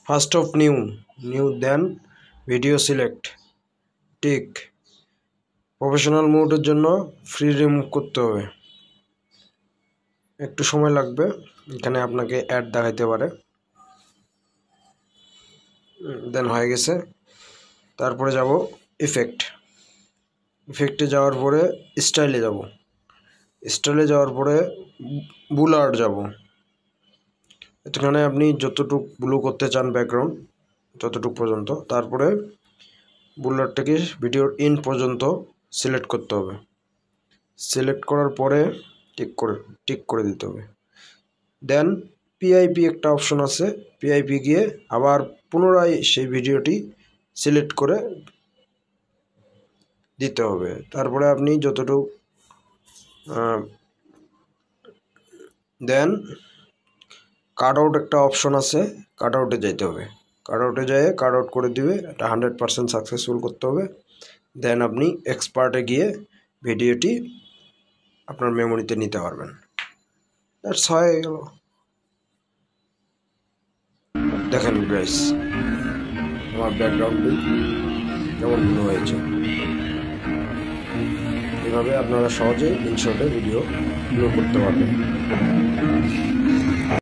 First of new then video select tick. Professional মোডের জন্য free remove করতে হবে, একটু সময় লাগবে, এখানে আপনাকে অ্যাড দেখাইতে পারে। দেন হয়ে গেছে। তারপরে যাব ইফেক্টে যাওয়ার পরে স্টাইলে যাওয়ার পরে বুলার যাব। এখানে আপনি যতটুক ব্লু করতে চান ব্যাকগ্রাউন্ড ততটুক পর্যন্ত, তারপরে বুলারটাকে ভিডিওর ইন পর্যন্ত সিলেক্ট করতে হবে। সিলেক্ট করার পরে টিক করে দিতে হবে। দেন পিআইপি একটা অপশন আছে, পিআইপি গিয়ে আবার পুনরায় সেই ভিডিওটি সিলেক্ট করে দিতে হবে। তারপরে আপনি যতটুকু দেন কাট আউট একটা অপশন আছে, কাট আউটে যাইতে হবে। কাট আউটে যেয়ে কাট আউট করে দিবে, এটা 100% সাকসেসফুল করতে হবে। দেন আপনি এক্সপার্টে গিয়ে ভিডিওটি আপনার মেমোরিতে নিতে পারবেন। দ্যাটস হয়ে গেল। দেখেন গাইস আমার ব্যাকগ্রাউন্ডটি কেমন ভালো হয়েছে। এভাবে আপনারা সহজে ইনশর্টে ভিডিও আপলোড করতে পারবেন।